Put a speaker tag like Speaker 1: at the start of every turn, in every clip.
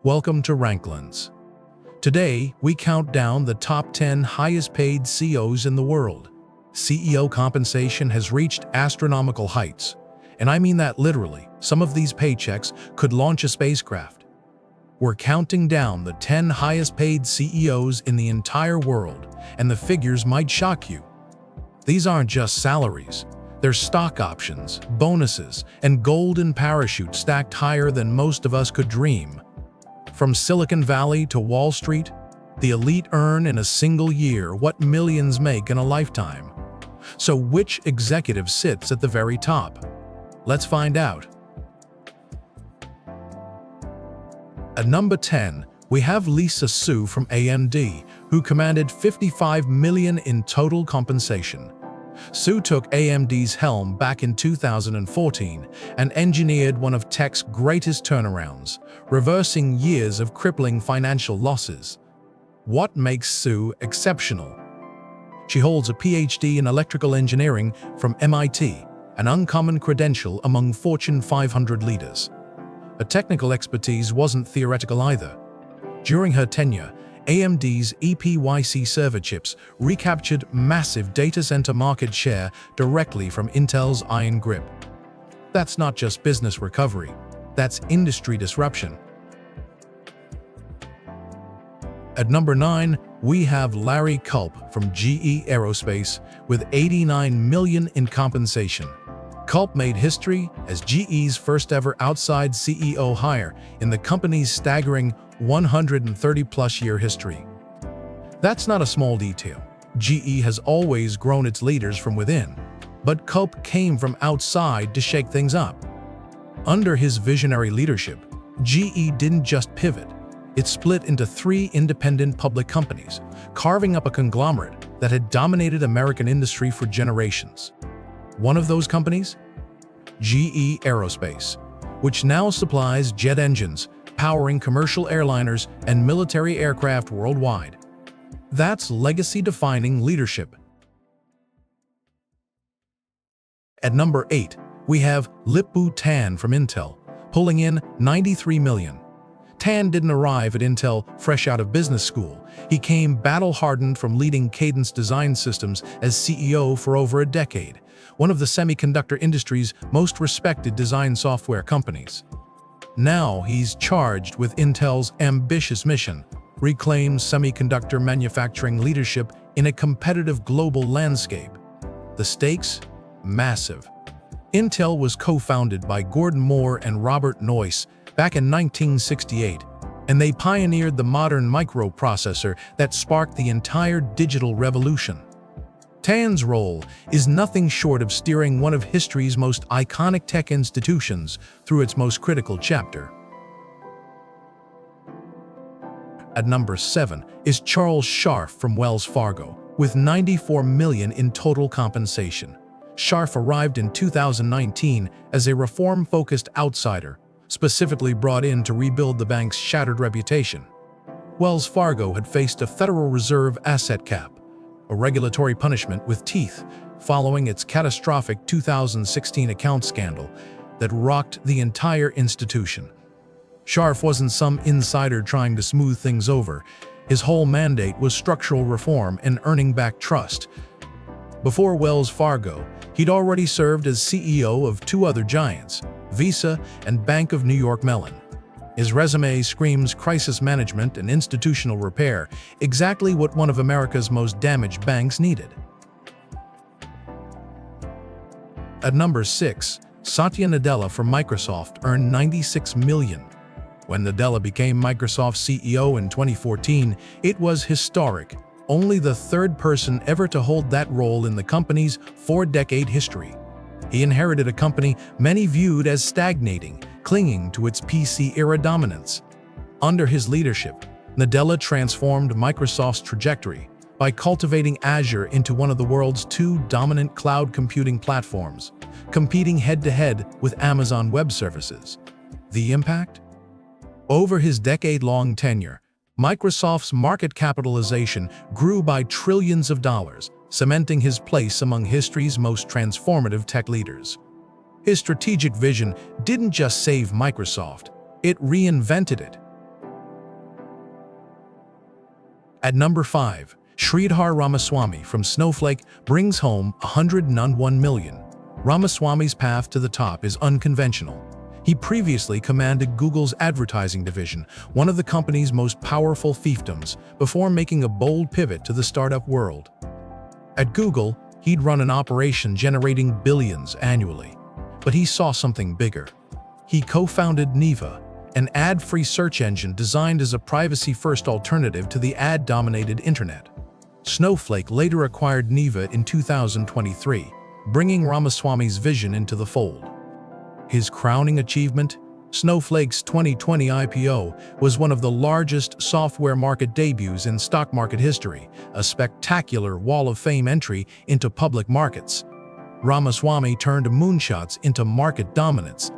Speaker 1: Welcome to RankLens. Today, we count down the top 10 highest-paid CEOs in the world. CEO compensation has reached astronomical heights, and I mean that literally. Some of these paychecks could launch a spacecraft. We're counting down the 10 highest-paid CEOs in the entire world, and the figures might shock you. These aren't just salaries. They're stock options, bonuses, and golden parachutes stacked higher than most of us could dream. From Silicon Valley to Wall Street, the elite earn in a single year what millions make in a lifetime. So which executive sits at the very top? Let's find out. At number 10, we have Lisa Su from AMD, who commanded $55 million in total compensation. Su took AMD's helm back in 2014 and engineered one of tech's greatest turnarounds, reversing years of crippling financial losses. What makes Su exceptional? She holds a PhD in electrical engineering from MIT, an uncommon credential among Fortune 500 leaders. Her technical expertise wasn't theoretical either. During her tenure, AMD's EPYC server chips recaptured massive data center market share directly from Intel's iron grip. That's not just business recovery, that's industry disruption. At number 9, we have Larry Culp from GE Aerospace with $89 million in compensation. Culp made history as GE's first-ever outside CEO hire in the company's staggering 130-plus-year history. That's not a small detail. GE has always grown its leaders from within, but Culp came from outside to shake things up. Under his visionary leadership, GE didn't just pivot. It split into 3 independent public companies, carving up a conglomerate that had dominated American industry for generations. One of those companies? GE Aerospace, which now supplies jet engines, powering commercial airliners and military aircraft worldwide. That's legacy-defining leadership. At number 8, we have Lip-Bu Tan from Intel, pulling in $93 million. Tan didn't arrive at Intel fresh out of business school. He came battle-hardened from leading Cadence Design Systems as CEO for over a decade, one of the semiconductor industry's most respected design software companies. Now he's charged with Intel's ambitious mission: reclaim semiconductor manufacturing leadership in a competitive global landscape. The stakes? Massive. Intel was co-founded by Gordon Moore and Robert Noyce back in 1968, and they pioneered the modern microprocessor that sparked the entire digital revolution. Tan's role is nothing short of steering one of history's most iconic tech institutions through its most critical chapter. At number 7 is Charles Scharf from Wells Fargo, with $94 million in total compensation. Scharf arrived in 2019 as a reform-focused outsider, specifically brought in to rebuild the bank's shattered reputation. Wells Fargo had faced a Federal Reserve asset cap, a regulatory punishment with teeth, following its catastrophic 2016 account scandal that rocked the entire institution. Scharf wasn't some insider trying to smooth things over. His whole mandate was structural reform and earning back trust. Before Wells Fargo, he'd already served as CEO of 2 other giants, Visa and Bank of New York Mellon. His resume screams crisis management and institutional repair, exactly what one of America's most damaged banks needed. At number 6, Satya Nadella from Microsoft earned $96 million. When Nadella became Microsoft's CEO in 2014, it was historic, only the 3rd person ever to hold that role in the company's 4-decade history. He inherited a company many viewed as stagnating, clinging to its PC-era dominance. Under his leadership, Nadella transformed Microsoft's trajectory by cultivating Azure into one of the world's 2 dominant cloud computing platforms, competing head-to-head with Amazon Web Services. The impact? Over his decade-long tenure, Microsoft's market capitalization grew by trillions of dollars, cementing his place among history's most transformative tech leaders. His strategic vision didn't just save Microsoft, it reinvented it. At number 5, Sridhar Ramaswamy from Snowflake brings home $101 million. Ramaswamy's path to the top is unconventional. He previously commanded Google's advertising division, one of the company's most powerful fiefdoms, before making a bold pivot to the startup world. At Google, he'd run an operation generating billions annually. But he saw something bigger. He co-founded Veeva, an ad-free search engine designed as a privacy-first alternative to the ad-dominated internet. Snowflake later acquired Veeva in 2023, bringing Ramaswamy's vision into the fold. His crowning achievement, Snowflake's 2020 IPO, was one of the largest software market debuts in stock market history, a spectacular wall of fame entry into public markets. Ramaswamy turned moonshots into market dominance.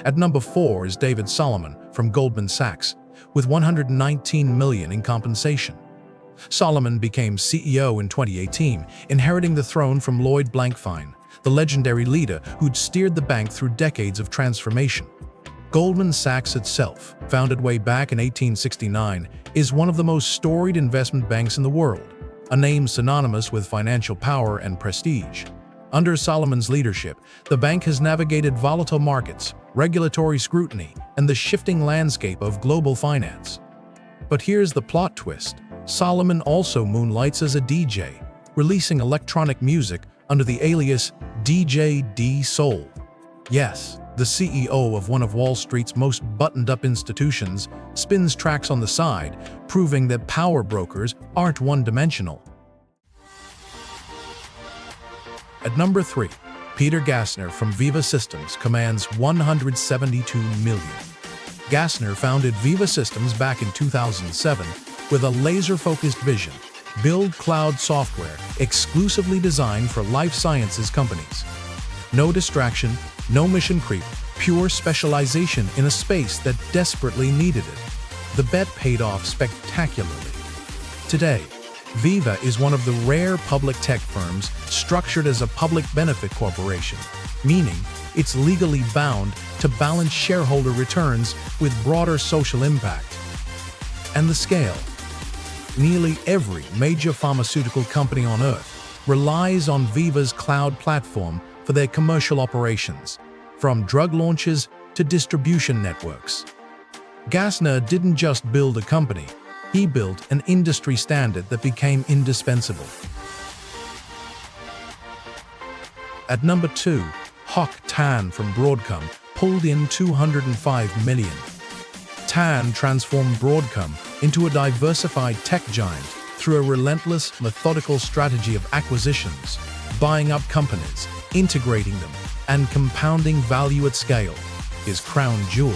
Speaker 1: At number 4 is David Solomon from Goldman Sachs, with $119 million in compensation. Solomon became CEO in 2018, inheriting the throne from Lloyd Blankfein, the legendary leader who'd steered the bank through decades of transformation. Goldman Sachs itself, founded way back in 1869, is one of the most storied investment banks in the world, a name synonymous with financial power and prestige. Under Solomon's leadership, the bank has navigated volatile markets, regulatory scrutiny, and the shifting landscape of global finance. But here's the plot twist. Solomon also moonlights as a DJ, releasing electronic music under the alias DJ D Soul. Yes, the CEO of one of Wall Street's most buttoned-up institutions spins tracks on the side, proving that power brokers aren't one-dimensional. At number 3, Peter Gassner from Veeva Systems commands $172 million. Gassner founded Veeva Systems back in 2007 with a laser-focused vision: build cloud software exclusively designed for life sciences companies. No distraction, no mission creep, pure specialization in a space that desperately needed it. The bet paid off spectacularly. Today, Veeva is one of the rare public tech firms structured as a public benefit corporation, meaning it's legally bound to balance shareholder returns with broader social impact. And the scale. Nearly every major pharmaceutical company on Earth relies on Veeva's cloud platform for their commercial operations, from drug launches to distribution networks. Gassner didn't just build a company, he built an industry standard that became indispensable. At number 2, Hock Tan from Broadcom pulled in $205 million. Tan transformed Broadcom into a diversified tech giant through a relentless, methodical strategy of acquisitions, buying up companies, integrating them, and compounding value at scale. His crown jewel.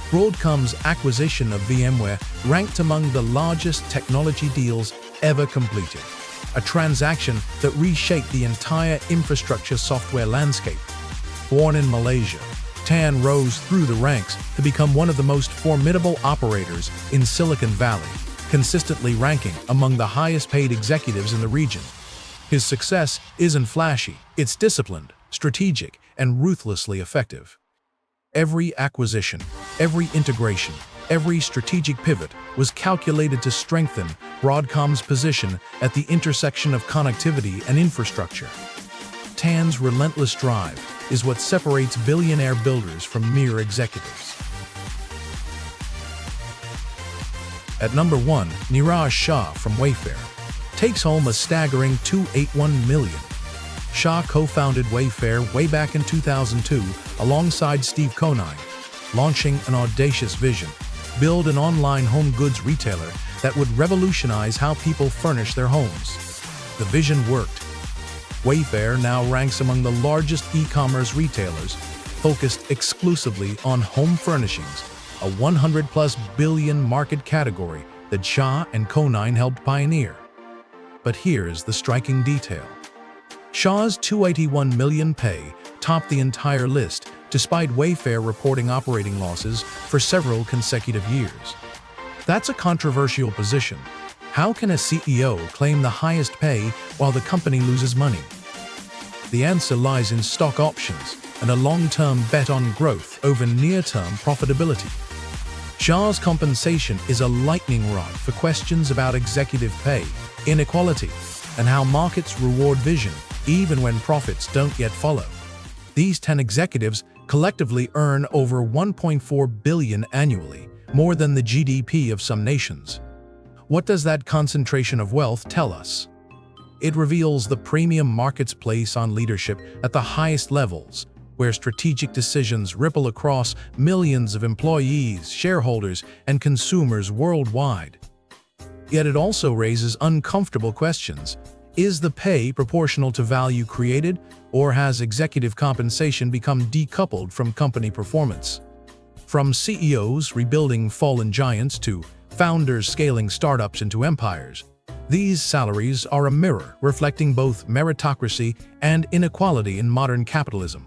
Speaker 1: Broadcom's acquisition of VMware ranked among the largest technology deals ever completed, a transaction that reshaped the entire infrastructure software landscape. Born in Malaysia, Tan rose through the ranks to become one of the most formidable operators in Silicon Valley, consistently ranking among the highest-paid executives in the region. His success isn't flashy, it's disciplined, strategic, and ruthlessly effective. Every acquisition, every integration, every strategic pivot was calculated to strengthen Broadcom's position at the intersection of connectivity and infrastructure. Tan's relentless drive is what separates billionaire builders from mere executives. At number 1, Niraj Shah from Wayfair takes home a staggering $281 million. Shah co-founded Wayfair way back in 2002 alongside Steve Conine, launching an audacious vision: build an online home goods retailer that would revolutionize how people furnish their homes. The vision worked. Wayfair now ranks among the largest e-commerce retailers, focused exclusively on home furnishings, a $100+ billion market category that Shah and Conine helped pioneer. But here's the striking detail. Shah's $281 million pay topped the entire list, despite Wayfair reporting operating losses for several consecutive years. That's a controversial position. How can a CEO claim the highest pay while the company loses money? The answer lies in stock options and a long-term bet on growth over near-term profitability. Shah's compensation is a lightning rod for questions about executive pay, inequality, and how markets reward vision even when profits don't yet follow. These 10 executives collectively earn over $1.4 billion annually, more than the GDP of some nations. What does that concentration of wealth tell us? It reveals the premium market's place on leadership at the highest levels, where strategic decisions ripple across millions of employees, shareholders, and consumers worldwide. Yet it also raises uncomfortable questions. Is the pay proportional to value created, or has executive compensation become decoupled from company performance? From CEOs rebuilding fallen giants to founders scaling startups into empires, these salaries are a mirror reflecting both meritocracy and inequality in modern capitalism.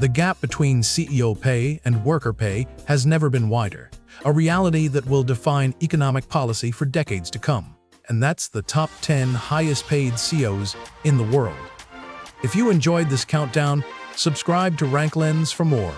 Speaker 1: The gap between CEO pay and worker pay has never been wider, a reality that will define economic policy for decades to come. And that's the top 10 highest-paid CEOs in the world. If you enjoyed this countdown, subscribe to RankLens for more.